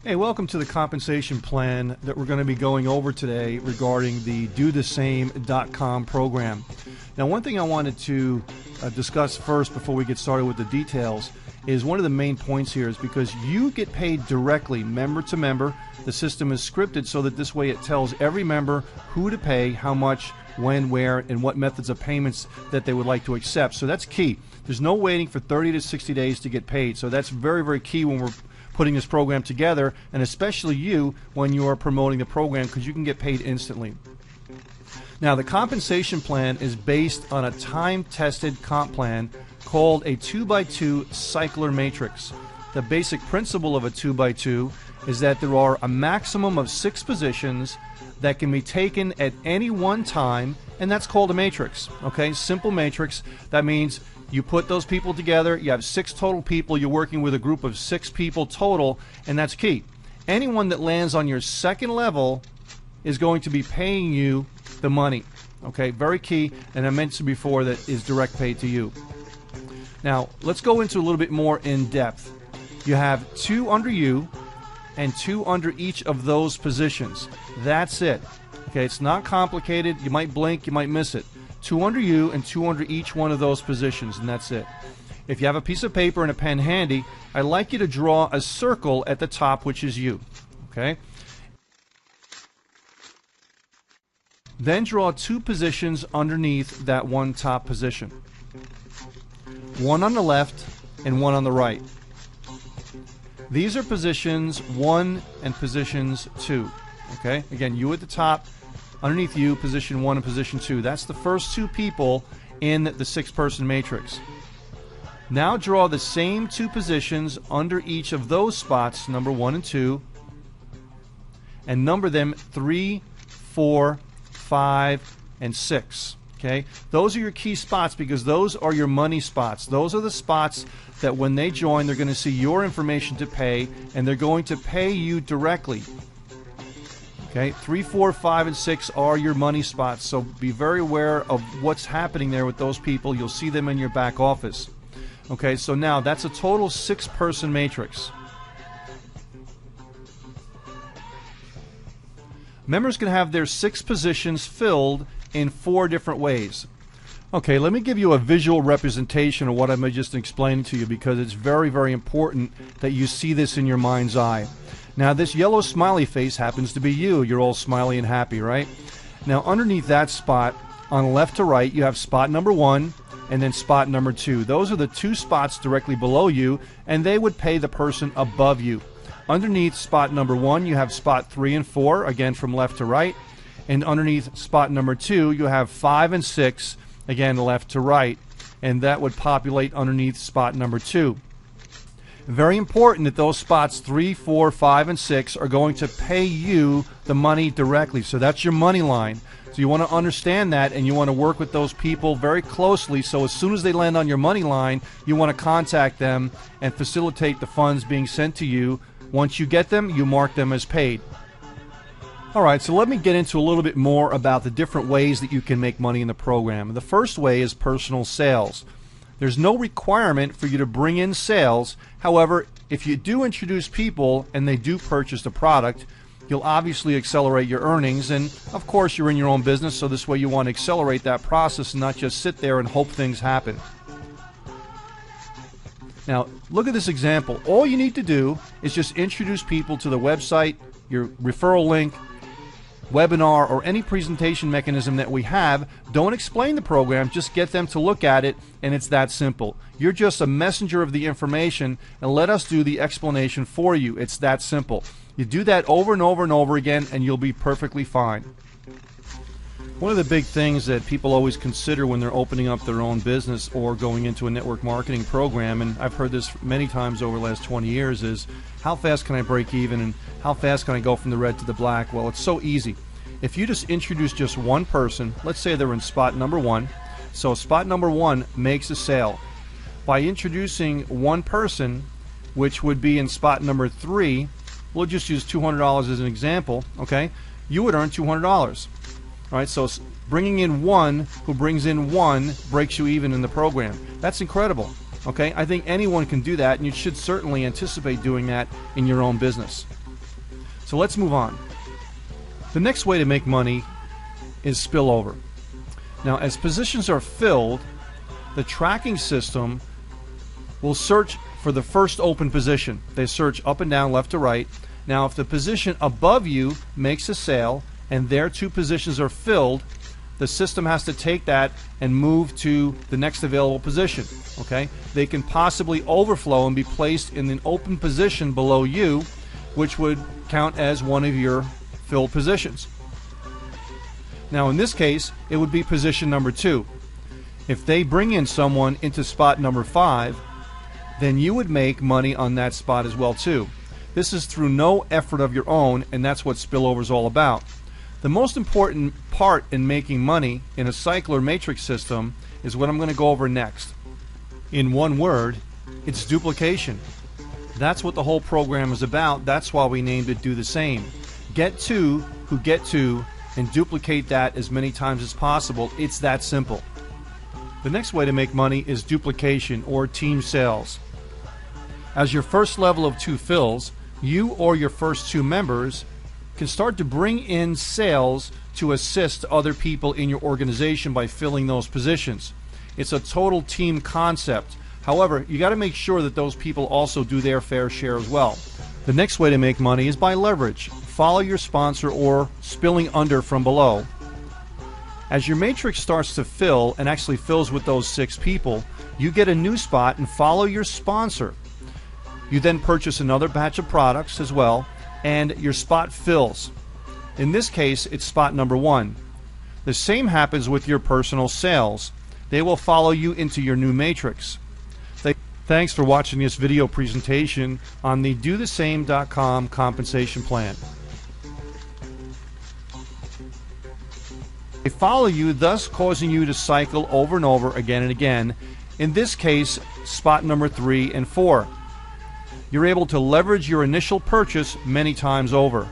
Hey, welcome to the compensation plan that we're going to be going over today regarding the DoTheSame.com program. Now, one thing I wanted to discuss first before we get started with the details is one of the main points here is because you get paid directly, member to member. The system is scripted so that this way it tells every member who to pay, how much, when, where, and what methods of payments that they would like to accept. So that's key. There's no waiting for 30 to 60 days to get paid. So that's very, very key when we're putting this program together, and especially you when you are promoting the program, because you can get paid instantly. Now, the compensation plan is based on a time-tested comp plan called a 2x2 cycler matrix. The basic principle of a 2x2 is that there are a maximum of 6 positions that can be taken at any one time, and that's called a matrix. Okay, simple matrix. That means you put those people together, you have 6 total people, you're working with a group of 6 people total, and that's key. Anyone that lands on your second level is going to be paying you the money. Okay, very key, and I mentioned before that is direct pay to you. Now, let's go into a little bit more in depth. You have 2 under you and 2 under each of those positions. That's it. Okay, it's not complicated. You might blink, you might miss it. 2 under you and 2 under each one of those positions, and that's it. If you have a piece of paper and a pen handy, I'd like you to draw a circle at the top, which is you. Okay? Then draw 2 positions underneath that one top position. 1 on the left and 1 on the right. These are positions 1 and positions 2. Okay? Again, you at the top, underneath you, position 1 and position 2. That's the first 2 people in the 6-person matrix. Now draw the same 2 positions under each of those spots, number 1 and 2, and number them 3, 4, 5, and 6. Okay? Those are your key spots because those are your money spots. Those are the spots that when they join, they're going to see your information to pay, and they're going to pay you directly. Okay, 3, 4, 5, and 6 are your money spots, so be very aware of what's happening there with those people. You'll see them in your back office. Okay, so now that's a total 6-person matrix. Members can have their 6 positions filled in 4 different ways. Okay, let me give you a visual representation of what I'm just explaining to you because it's very, very important that you see this in your mind's eye. Now, this yellow smiley face happens to be you. You're all smiley and happy, right? Now, underneath that spot, on left to right, you have spot number 1 and then spot number 2. Those are the 2 spots directly below you, and they would pay the person above you. Underneath spot number 1, you have spot 3 and 4, again from left to right. And underneath spot number 2, you have 5 and 6, again left to right. And that would populate underneath spot number 2. Very important that those spots 3, 4, 5, and 6 are going to pay you the money directly. So that's your money line. So you want to understand that, and you want to work with those people very closely. So as soon as they land on your money line, you want to contact them and facilitate the funds being sent to you. Once you get them, you mark them as paid. All right, so let me get into a little bit more about the different ways that you can make money in the program. The first way is personal sales. There's no requirement for you to bring in sales. However, if you do introduce people and they do purchase the product, you'll obviously accelerate your earnings. And of course, you're in your own business, so this way you want to accelerate that process and not just sit there and hope things happen. Now, look at this example. All you need to do is just introduce people to the website, your referral link, webinar, or any presentation mechanism that we have. Don't explain the program, just get them to look at it, and it's that simple. You're just a messenger of the information, and let us do the explanation for you. It's that simple. You do that over and over and over again, and you'll be perfectly fine. One of the big things that people always consider when they're opening up their own business or going into a network marketing program, and I've heard this many times over the last 20 years, is how fast can I break even and how fast can I go from the red to the black? Well, it's so easy. If you just introduce just one person, let's say they're in spot number 1, so spot number 1 makes a sale. By introducing one person, which would be in spot number 3, we'll just use $200 as an example, okay? You would earn $200. All right, so bringing in one who brings in one breaks you even in the program. That's incredible. Okay, I think anyone can do that, and you should certainly anticipate doing that in your own business. So let's move on. The next way to make money is spillover. Now, as positions are filled, the tracking system will search for the first open position. They search up and down, left to right. Now, if the position above you makes a sale and their two positions are filled, the system has to take that and move to the next available position. Okay? They can possibly overflow and be placed in an open position below you, which would count as one of your filled positions. Now, in this case, it would be position number 2. If they bring in someone into spot number 5, then you would make money on that spot as well too. This is through no effort of your own, and that's what spillover is all about. The most important part in making money in a cycle or matrix system is what I'm going to go over next. In one word, it's duplication. That's what the whole program is about. That's why we named it Do the Same. Get two who get to and duplicate that as many times as possible. It's that simple. The next way to make money is duplication or team sales. As your first level of 2 fills, you or your first 2 members can start to bring in sales to assist other people in your organization by filling those positions. It's a total team concept. However, you got to make sure that those people also do their fair share as well. The next way to make money is by leverage. Follow your sponsor or spilling under from below. As your matrix starts to fill and actually fills with those 6 people, you get a new spot and follow your sponsor. You then purchase another batch of products as well, and your spot fills. In this case, it's spot number 1. The same happens with your personal sales. They will follow you into your new matrix. Thanks for watching this video presentation on the DoTheSame.com compensation plan. They follow you, thus causing you to cycle over and over again and again. In this case, spot number 3 and 4. You're able to leverage your initial purchase many times over.